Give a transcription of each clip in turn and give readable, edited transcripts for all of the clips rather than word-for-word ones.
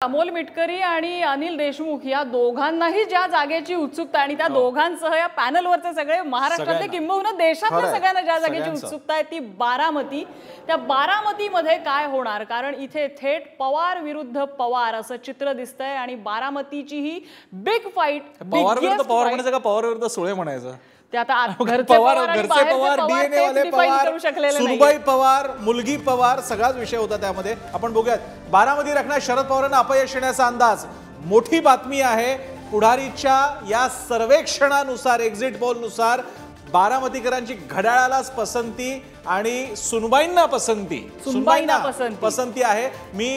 अमोल मिटकरी आणि अनिल देशमुख या दोघांनाही ज्या जागेची उत्सुकता आणि त्या दोघांसह या पॅनलवरचे सगळे महाराष्ट्रातले किंबहुना देशातल्या सगळ्यांना ज्या जागेची उत्सुकता आहे ती बारामती। त्या बारामतीमध्ये काय होणार, कारण इथे थेट पवार विरुद्ध पवार असं चित्र दिसतंय आणि बारामतीची ही बिग फाईट, पवार विरुद्ध पवार म्हणायचं का पवार विरुद्ध सुळे म्हणायचं? ते आता घरचे पवार डीएनए वाले पवार, सुनबाई पवार, मुलगी पवार सगळाच विषय होता त्यामध्ये। आपण बघूयात बारामती राखण्यात शरद पवारांना अपयश येण्याचा अंदाज। मोठी बातमी आहे, पुढारीच्या या सर्वेक्षणानुसार, एक्झिट पोल नुसार बारामतीकरांची घड्याळालाच पसंती आणि सुनबाईंना पसंती आहे। मी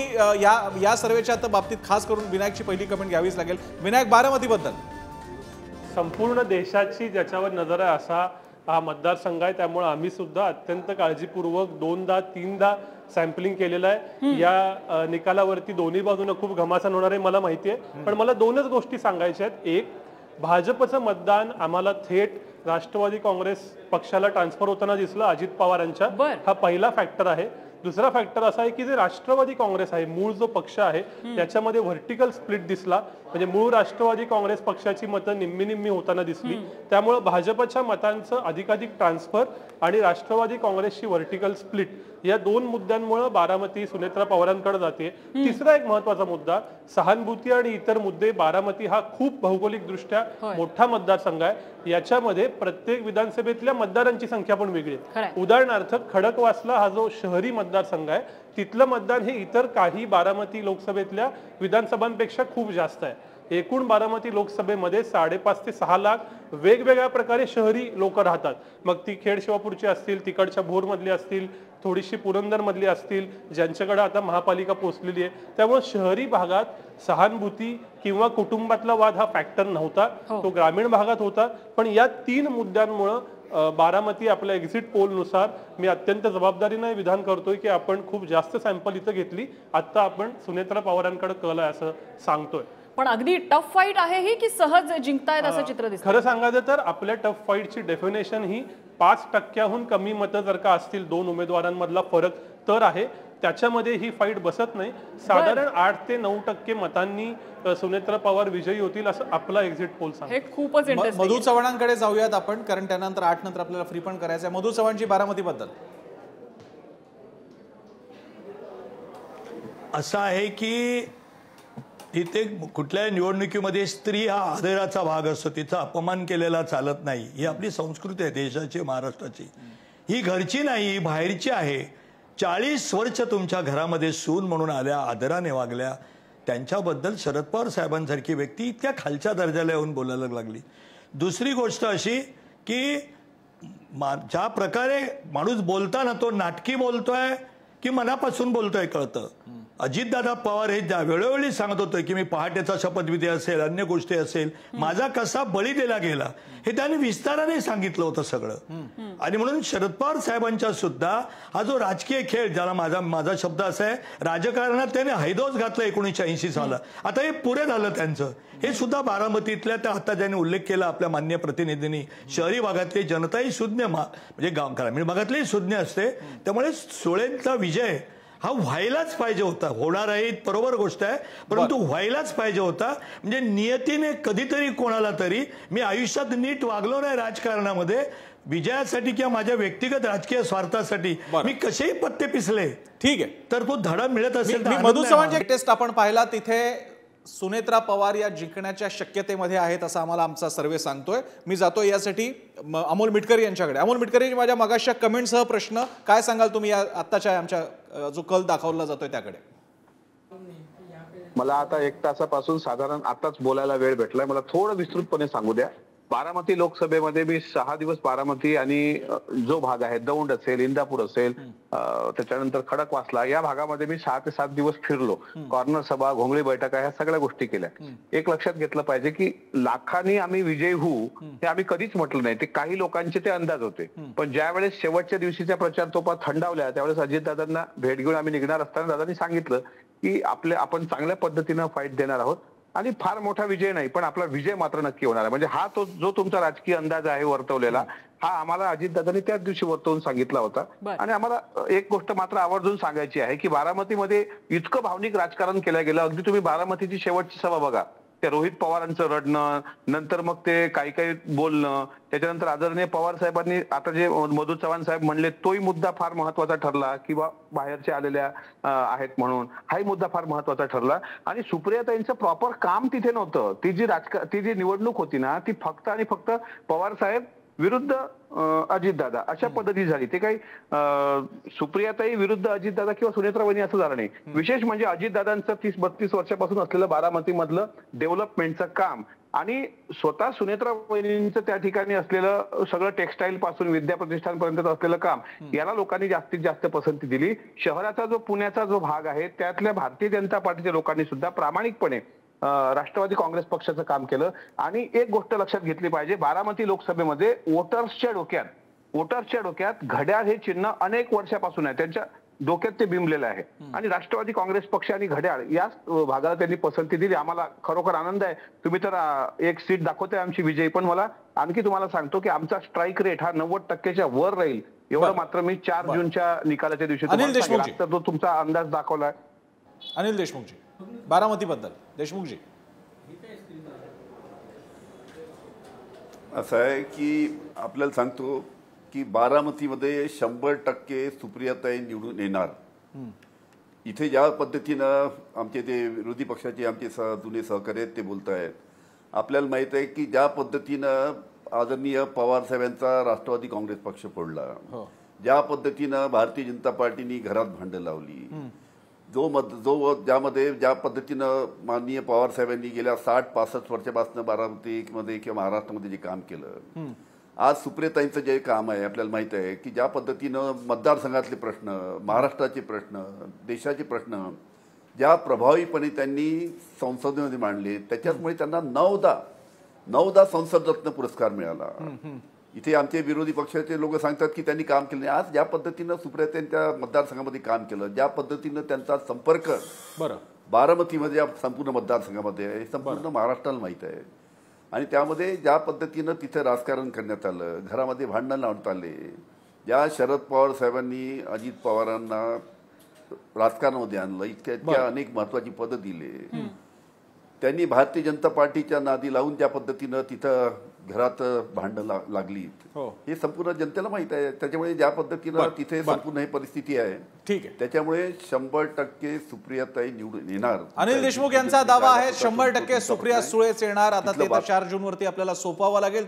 या सर्वेच्या बाबतीत खास करून विनायकची पहिली कमेंट घ्यावीच लागेल। विनायक, बारामतीबद्दल संपूर्ण देशाची ज्याच्यावर नजर आहे असा हा मतदारसंघ आहे, त्यामुळे आम्ही सुद्धा अत्यंत काळजीपूर्वक 2दा-3दा सॅम्पलिंग केलेलं आहे। या निकालावरती दोन्ही बाजूने खूप घमासान होणार आहे मला माहिती आहे, पण मला दोनच गोष्टी सांगायच्या आहेत। एक, भाजपचं मतदान आम्हाला थेट राष्ट्रवादी काँग्रेस पक्षाला ट्रान्सफर होताना दिसलं अजित पवारांच्या, हा पहिला फॅक्टर आहे। दुसरा फॅक्टर असा आहे की जे राष्ट्रवादी काँग्रेस आहे, मूळ जो पक्ष आहे त्याच्यामध्ये व्हर्टिकल स्प्लिट दिसला, म्हणजे मूळ राष्ट्रवादी काँग्रेस पक्षाची मतं निम्मी निम्मी होताना दिसली, त्यामुळे भाजपच्या मतांचं अधिकाधिक ट्रान्सफर आणि राष्ट्रवादी काँग्रेसची व्हर्टिकल स्प्लिट या दोन मुद्द्यांमुळे बारामती सुनेत्रा पवारांकडे जाते। तिसरा एक महत्त्वाचा मुद्दा, सहानुभूती आणि इतर मुद्दे। बारामती हा खूप भौगोलिक दृष्ट्या मोठा मतदारसंघ आहे, याच्यामध्ये प्रत्येक विधानसभेतल्या मतदारांची संख्या पण वेगळी आहे। उदाहरणार्थ खडकवासला हा जो शहरी मतदारसंघ आहे तिथलं मतदान हे इतर काही बारामती लोकसभेतल्या विधानसभांपेक्षा खूप जास्त आहे। एकूण बारामती लोकसभेमध्ये 5.5 ते 6 लाख वेगवेगळ्या प्रकारे शहरी लोक राहतात, मग ती खेड शिवापूरची असतील, तिकडच्या भोरमधली असतील, थोडीशी पुरंदर मधली असतील, ज्यांच्याकडे आता महापालिका पोहोचलेली आहे। त्यामुळे शहरी भागात सहानुभूती किंवा कुटुंबातला वाद हा फॅक्टर नव्हता, तो ग्रामीण भागात होता। पण या 3 मुद्द्यांमुळे बारामती आपल्या एक्झिट पोल नुसार मी अत्यंत जबाबदारीने विधान करतोय की आपण खूप जास्त सॅम्पल इथं घेतली, आता आपण सुनेत्रा पवारांकडे कल आहे असं सांगतोय। पण अगदी टफ फाईट आहे ही की सहज जिंकतायत असं चित्र दिसतं? खरं सांगायचं तर आपल्या टफ फाईटची डेफिनेशन ही 5% कमी मतं जर का असतील, 2 उमेदवारांमधला फरक तर आहे, त्याच्यामध्ये ही फाईट बसत नाही। साधारण 8 ते 9% मतांनी सुनेत्रा पवार विजयी होतील असं आपला एक्झिट पोल सांगतो। हे खूपच इंटरेस्टिंग। मधु चव्हाणांकडे जाऊयात आपण, कारण त्यानंतर 8 नंतर आपल्याला फ्री पण करायचं आहे। मधु चव्हाणची बारामतीबद्दल असं आहे की तिथे कुठल्याही निवडणुकीमध्ये स्त्री हा आदराचा भाग असतो, तिचा अपमान केलेला चालत नाही। ही आपली संस्कृती आहे देशाची, महाराष्ट्राची। ही घरची नाही, बाहेरची आहे। 40 वर्ष तुमच्या घरामध्ये सून म्हणून आल्या, आदराने वागल्या, त्यांच्याबद्दल शरद पवार साहेबांसारखी व्यक्ती इतक्या खालच्या दर्जाला येऊन बोलायला लागली। दुसरी गोष्ट अशी की ज्या प्रकारे माणूस बोलताना तो नाटकी बोलतोय की मनापासून बोलतोय कळतं। अजितदादा पवार हे वेळोवेळी सांगत होते की मी पहाटेचा शपथविधी असेल, अन्य गोष्टी असेल, माझा कसा बळी दिला गेला हे त्यांनी विस्ताराने सांगितलं होतं सगळं। आणि म्हणून शरद पवार साहेबांच्या सुद्धा हा जो राजकीय खेळ, ज्याला माझा शब्द असा आहे, राजकारणात त्याने हैदोस घातला 1980 साला, आता हे पुरे झालं त्यांचं। हे सुद्धा बारामतीतल्या त्या आता ज्याने उल्लेख केला आपल्या मान्य प्रतिनिधींनी, शहरी भागातली जनताही सुज्ञ, म्हणजे ग्रामीण भागातली सुज्ञ असते। त्यामुळे सुळेंचा विजय हा व्हायलाच पाहिजे होता, होणार आहे बरोबर गोष्ट आहे, परंतु व्हायलाच पाहिजे होता। म्हणजे नियतीने कधीतरी कोणाला तरी, मी आयुष्यात नीट वागलो नाही राजकारणामध्ये, विजयासाठी किंवा माझ्या व्यक्तिगत राजकीय स्वार्थासाठी मी कसेही पत्ते पिसले, ठीक आहे, तर तो धडा मिळत असेल। मधु चव्हाणचे टेस्ट आपण पाहिला, तिथे सुनेत्रा पवार या जिंकण्याच्या शक्यतेमध्ये आहेत असं आम्हाला आमचा सर्वे सांगतोय। मी जातोय यासाठी अमोल मिटकरी यांच्याकडे। अमोल मिटकरी, माझ्या मगाशच्या कमेंटसह प्रश्न काय सांगाल तुम्ही या आत्ताच्या आमच्या जो कल दाखवला जातोय त्याकडे? मला आता 1 तासापासून साधारण आताच बोलायला वेळ भेटलाय, मला थोडं विस्तृतपणे सांगू द्या। बारामती लोकसभेमध्ये मी 6 दिवस बारामती आणि जो भाग आहे दौंड असेल, इंदापूर असेल, त्याच्यानंतर खडकवासला या भागामध्ये मी 6 ते 7 दिवस फिरलो। कॉर्नर सभा, घोंगळी बैठका ह्या सगळ्या गोष्टी केल्या। एक लक्षात घेतलं पाहिजे की लाखांनी आम्ही विजयी होऊ हे आम्ही कधीच म्हटलं नाही, ते काही लोकांचे ते अंदाज होते। पण ज्या वेळेस शेवटच्या दिवशीच्या प्रचार तोपा थंडावल्या त्यावेळेस अजितदादांना भेट घेऊन आम्ही निघणार असताना दादांनी सांगितलं की आपण चांगल्या पद्धतीनं फाईट देणार आहोत, आणि फार मोठा विजय नाही, पण आपला विजय मात्र नक्की होणार आहे. म्हणजे हा तो जो तुमचा राजकीय अंदाज आहे वर्तवलेला, हा आम्हाला अजितदादांनी त्याच दिवशी वर्तवून सांगितला होता. आणि आम्हाला एक गोष्ट मात्र आवर्जून सांगायची आहे की बारामतीमध्ये इतकं भावनिक राजकारण केलं गेलं. अगदी तुम्ही बारामतीची शेवटची सभा बघा, त्या रोहित पवारांचं रडणं, नंतर मग ते काही काही बोलणं, त्याच्यानंतर आदरणीय पवार साहेबांनी आता जे मधु चव्हाण साहेब म्हणले तोही मुद्दा फार महत्वाचा ठरला, किंवा बाहेरच्या आलेल्या आहेत म्हणून हाही मुद्दा फार महत्वाचा ठरला. आणि सुप्रियाताईंचं प्रॉपर काम तिथे नव्हतं. ती जी निवडणूक होती ना, ती फक्त आणि फक्त पवार साहेब विरुद्ध अजितदादा अशा पद्धती झाली. ते काही सुप्रियाताई विरुद्ध अजितदादा किंवा सुनेत्रा वहिनी असं झालं नाही. विशेष म्हणजे अजितदादांचं 30-32 वर्षापासून असलेलं बारामती मधलं डेव्हलपमेंटचं काम आणि स्वतः सुनेत्रा वहिनींचं त्या ठिकाणी असलेलं सगळं टेक्सटाईल पासून विद्या प्रतिष्ठानपर्यंत असलेलं काम, याला लोकांनी जास्तीत जास्त पसंती दिली. शहराचा जो पुण्याचा जो भाग आहे त्यातल्या भारतीय जनता पार्टीच्या लोकांनी सुद्धा प्रामाणिकपणे राष्ट्रवादी काँग्रेस पक्षाचं काम केलं. आणि एक गोष्ट लक्षात घेतली पाहिजे, बारामती लोकसभेमध्ये वोटर्सच्या डोक्यात घड्याळ हे चिन्ह अनेक वर्षापासून आहे, त्यांच्या डोक्यात ते बिंबलेलं आहे. आणि राष्ट्रवादी काँग्रेस पक्ष आणि घड्याळ याच भागाला त्यांनी पसंती दिली. आम्हाला खरोखर आनंद आहे. तुम्ही तर एक सीट दाखवते आमची विजयी, पण मला आणखी तुम्हाला सांगतो की आमचा स्ट्राईक रेट हा 90% वर राहील, एवढं मात्र मी 4 जूनच्या निकालाच्या दिवशी आता जो तुमचा अंदाज दाखवलाय. अनिल देशमुखजी, बारामती बद्दल देशमुखजी. असं आहे की आपल्याला सांगतो की बारामतीमध्ये 100% सुप्रियाताई निवडून येणार. इथे ज्या पद्धतीनं आमचे ते विरोधी पक्षाचे आमचे जुने सहकारी आहेत ते बोलत आहेत, आपल्याला माहित आहे की ज्या पद्धतीनं आदरणीय पवार साहेबांचा राष्ट्रवादी काँग्रेस पक्ष फोडला, ज्या पद्धतीनं भारतीय जनता पार्टीने घरात भांडं लावली, ज्या पद्धतीनं माननीय पवार साहेबांनी गेल्या 60-65 वर्षापासून बारामतीमध्ये किंवा महाराष्ट्रामध्ये जे काम केलं, आज सुप्रियाताईंचं जे काम आहे आपल्याला माहित आहे की ज्या पद्धतीनं मतदारसंघातले प्रश्न, महाराष्ट्राचे प्रश्न, देशाचे प्रश्न ज्या प्रभावीपणे त्यांनी संसदेमध्ये मांडले, त्याच्यामुळे त्यांना 9दा संसद रत्न पुरस्कार मिळाला. इथे आमचे विरोधी पक्षाचे लोक सांगतात की त्यांनी काम केलं नाही. आज ज्या पद्धतीनं सुप्रियाताईंच्या मतदारसंघामध्ये काम केलं, ज्या पद्धतीनं त्यांचा संपर्क बारामतीमध्ये संपूर्ण मतदारसंघामध्ये आहे, संपूर्ण महाराष्ट्राला माहीत आहे. आणि त्यामध्ये ज्या पद्धतीनं तिथे राजकारण करण्यात आलं, घरामध्ये भांडणं लावण्यात आले, ज्या शरद पवार साहेबांनी अजित पवारांना राजकारणामध्ये आणलं, इतक्या अनेक महत्वाची पदं दिले, त्यांनी भारतीय जनता पार्टीच्या नादी लावून ज्या पद्धतीनं तिथं घरात भांडणं लागली, हे संपूर्ण जनतेला माहित आहे. त्याच्यामुळे ज्या पद्धतीनं तिथे संपूर्ण ही परिस्थिती आहे, ठीक आहे, त्याच्यामुळे 100% सुप्रियाताई निवडून येणार. अनिल देशमुख यांचा दावा आहे 100% सुप्रिया सुळेच येणार. आता ते 4 जून वरती आपल्याला सोपवावं लागेल.